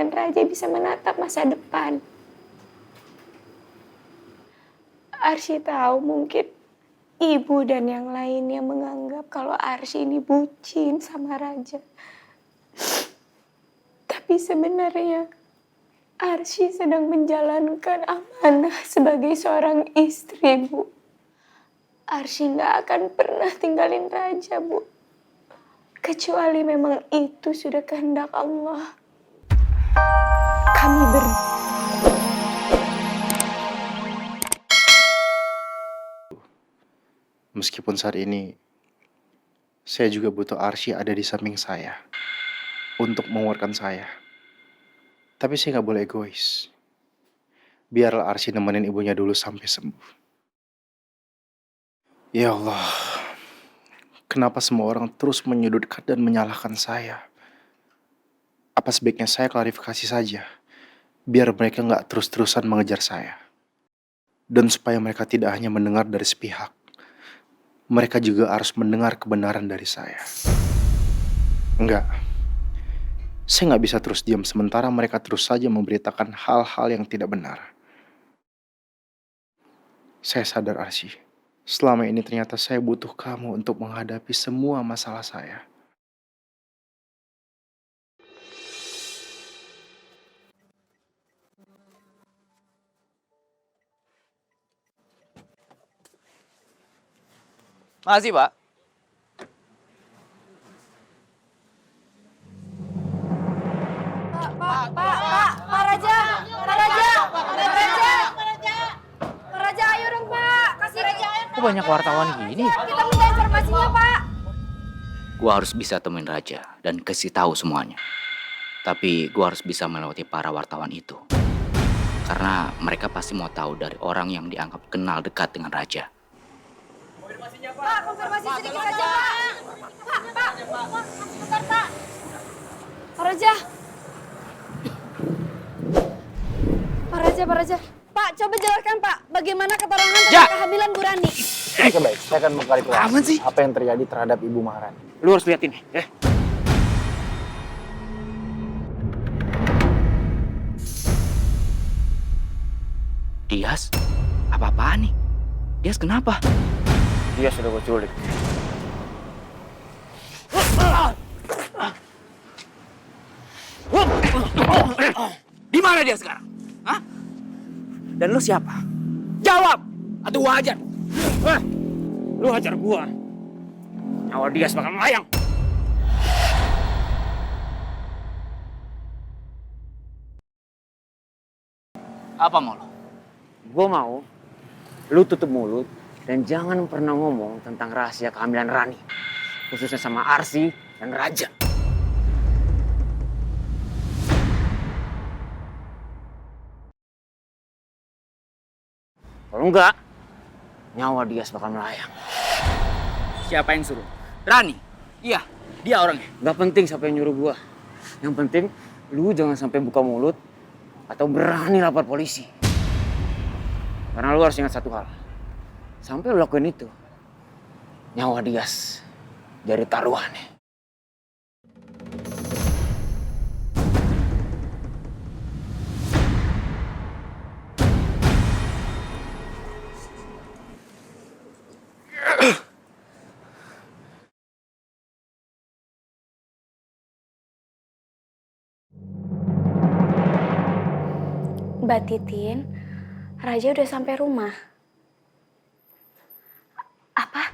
dan Raja bisa menatap masa depan. Arsy tahu mungkin ibu dan yang lainnya menganggap kalau Arsy ini bucin sama Raja. Tapi sebenarnya Arsy sedang menjalankan amanah sebagai seorang istri, Bu. Arsy nggak akan pernah tinggalin Raja, Bu. Kecuali memang itu sudah kehendak Allah. Kami Meskipun saat ini saya juga butuh Arsy ada di samping saya untuk menguatkan saya. Tapi saya nggak boleh egois. Biarlah Arsy nemenin ibunya dulu sampai sembuh. Ya Allah, kenapa semua orang terus menyudutkan dan menyalahkan saya? Apa sebaiknya saya klarifikasi saja, biar mereka nggak terus-terusan mengejar saya. Dan supaya mereka tidak hanya mendengar dari sepihak, mereka juga harus mendengar kebenaran dari saya. Enggak, saya nggak bisa terus diam sementara mereka terus saja memberitakan hal-hal yang tidak benar. Saya sadar, Arsy. Selama ini ternyata saya butuh kamu untuk menghadapi semua masalah saya. Makasih, Pak. Pak Raja, ayo dong Pak, kasih Raja. Kok banyak wartawan gini? Kita minta informasinya Pak. Gua harus bisa temuin Raja dan kasih tahu semuanya. Tapi gua harus bisa melewati para wartawan itu. Karena mereka pasti mau tahu dari orang yang dianggap kenal dekat dengan Raja. Pak, konfirmasi sedikit saja Pak. Pak, sebentar Pak. Pak Raja. Pak Raja. Pak, coba jelaskan Pak, bagaimana keterangan tentang kehamilan Bu Rani? Oke, baik, saya akan mengklarifikasi Aman sih. apa yang terjadi terhadap Ibu Maharani. Lu harus lihat ini, ya. Dias? Apa-apaan nih? Dias kenapa? Dia sudah gue culik. Di mana dia sekarang? Hah? Dan lu siapa? Jawab! Atau gua hajar? Lu hajar gua. Nyawa dia bakal melayang. Apa mau lo? Gue mau lu tutup mulut dan jangan pernah ngomong tentang rahasia kehamilan Rani. Khususnya sama Arsy dan Raja. Kalau enggak, nyawa dia bakal melayang. Siapa yang suruh? Rani? Iya, dia orangnya. Gak penting siapa yang nyuruh gua. Yang penting, lu jangan sampai buka mulut atau berani lapor polisi. Karena lu harus ingat satu hal. Sampai lu lakuin itu, nyawa Dias dari taruhannya. Mbak Titin, Raja udah sampai rumah. Apa?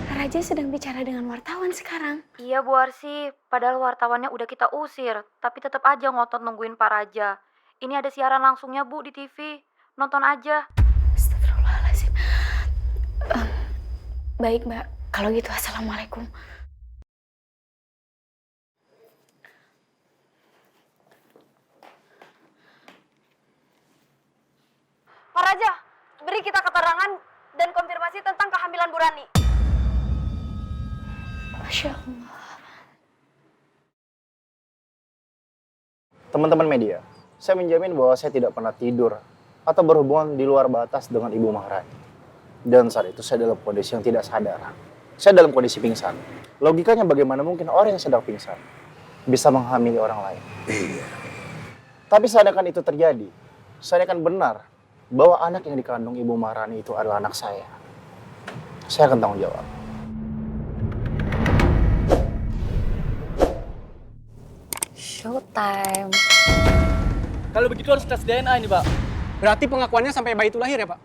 Raja sedang bicara dengan wartawan sekarang. Iya Bu Arsy, padahal wartawannya udah kita usir, tapi tetap aja ngotot nungguin Pak Raja. Ini ada siaran langsungnya Bu di TV, nonton aja. Astagfirullahaladzim. Baik Mbak, kalau gitu Assalamualaikum. Pak Raja, beri kita keterangan dan konfirmasi tentang kehamilan Bu Rani. Masya Allah. Teman-teman media, saya menjamin bahwa saya tidak pernah tidur atau berhubungan di luar batas dengan Ibu Maharani. Dan saat itu saya dalam kondisi yang tidak sadar. Saya dalam kondisi pingsan. Logikanya bagaimana mungkin orang yang sedang pingsan bisa menghamili orang lain? Iya. Tapi seandainya itu terjadi, seandainya benar bahwa anak yang dikandung Ibu Maharani itu adalah anak saya akan tanggung jawab. Showtime. Kalau begitu harus tes DNA ini, Pak. Berarti pengakuannya sampai bayi itu lahir ya, Pak?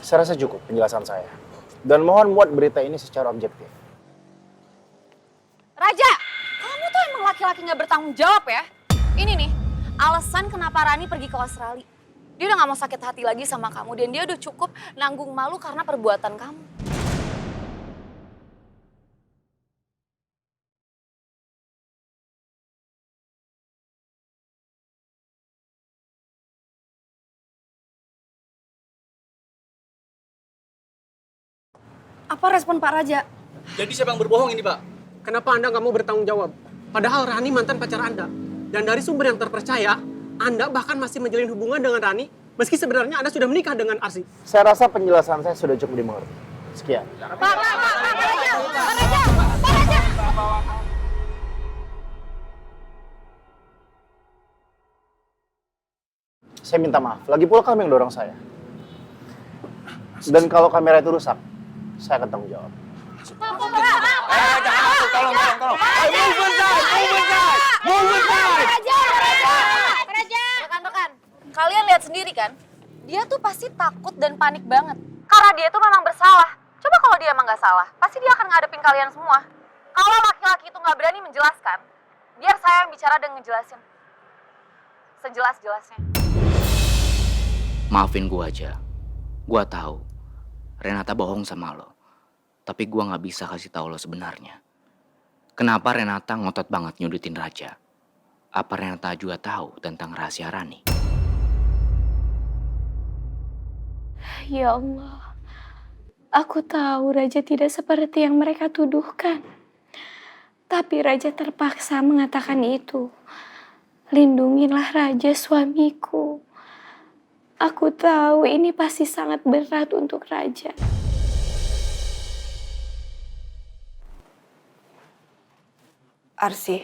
Saya rasa cukup penjelasan saya. Dan mohon buat berita ini secara objektif. Raja, kamu tuh emang laki-laki gak bertanggung jawab ya? Ini nih, alasan kenapa Rani pergi ke Australia. Dia udah gak mau sakit hati lagi sama kamu dan dia udah cukup nanggung malu karena perbuatan kamu. Apa respon Pak Raja? Jadi siapa yang berbohong ini, Pak? Kenapa Anda nggak mau bertanggung jawab? Padahal Rani mantan pacar Anda. Dan dari sumber yang terpercaya, Anda bahkan masih menjalin hubungan dengan Rani, meski sebenarnya Anda sudah menikah dengan Arsi. Saya rasa penjelasan saya sudah cukup dimengerti. Sekian. Pak Raja, Pak Raja, Pak Raja. Saya minta maaf. Lagi pula kamu yang dorong saya. Dan kalau kamera itu rusak, saya akan tanggung jawab. Jangan masuk, tolong. Move inside. Rekan-rekan, kalian lihat sendiri kan? Dia tuh pasti takut dan panik banget. Karena dia tuh memang bersalah. Coba kalau dia emang gak salah, pasti dia akan ngadepin kalian semua. Kalau laki-laki itu gak berani menjelaskan, biar saya yang bicara dan ngejelasin. Sejelas-jelasnya. Maafin gue aja. Gue tahu Renata bohong sama lo. Tapi gue gak bisa kasih tahu lo sebenarnya. Kenapa Renata ngotot banget nyudutin Raja? Apa Renata juga tahu tentang rahasia Rani? Ya Allah, aku tahu Raja tidak seperti yang mereka tuduhkan. Tapi Raja terpaksa mengatakan itu. Lindungilah Raja, suamiku. Aku tahu ini pasti sangat berat untuk Raja. Arsi,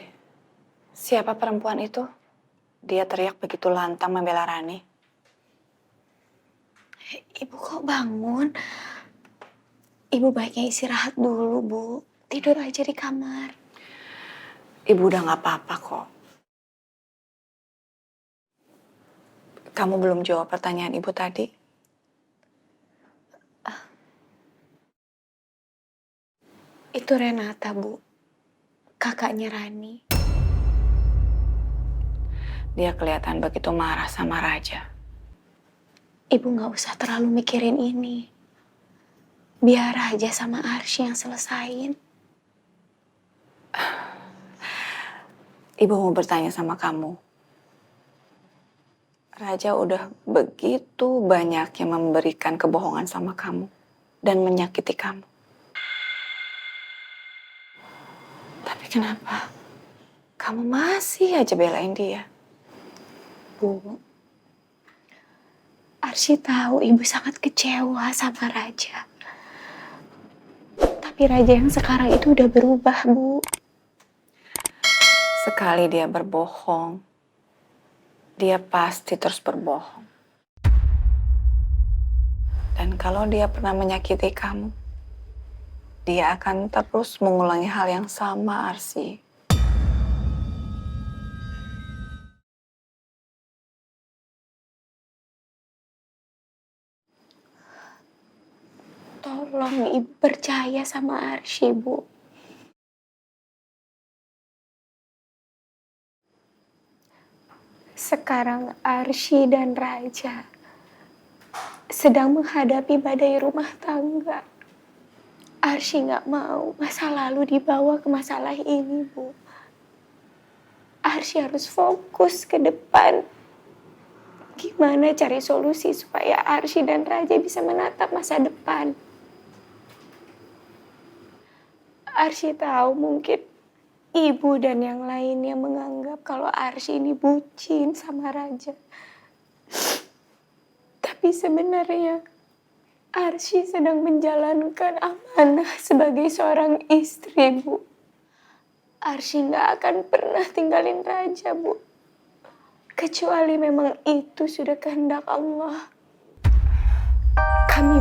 siapa perempuan itu? Dia teriak begitu lantang membela Rani. Ibu kok bangun? Ibu baiknya istirahat dulu, Bu. Tidur aja di kamar. Ibu udah gak apa-apa kok. Kamu belum jawab pertanyaan Ibu tadi. Itu Renata, Bu. Kakaknya Rani. Dia kelihatan begitu marah sama Raja. Ibu gak usah terlalu mikirin ini. Biar Raja sama Arsy yang selesain. Ibu mau bertanya sama kamu. Raja udah begitu banyak yang memberikan kebohongan sama kamu. Dan menyakiti kamu. Tapi kenapa kamu masih aja belain dia? Bu, Arsy tahu Ibu sangat kecewa sama Raja. Tapi Raja yang sekarang itu udah berubah, Bu. Sekali dia berbohong, dia pasti terus berbohong. Dan kalau dia pernah menyakiti kamu, dia akan terus mengulangi hal yang sama, Arsy. Tolong Ibu percaya sama Arsy, Bu. Sekarang Arsy dan Raja sedang menghadapi badai rumah tangga. Arsy gak mau masa lalu dibawa ke masalah ini, Bu. Arsy harus fokus ke depan. Gimana cari solusi supaya Arsy dan Raja bisa menatap masa depan. Arsy tahu mungkin Ibu dan yang lainnya menganggap kalau Arsy ini bucin sama Raja. Tapi sebenarnya Arsy sedang menjalankan amanah sebagai seorang istri, Bu. Arsy nggak akan pernah tinggalin Raja, Bu. Kecuali memang itu sudah kehendak Allah. Kami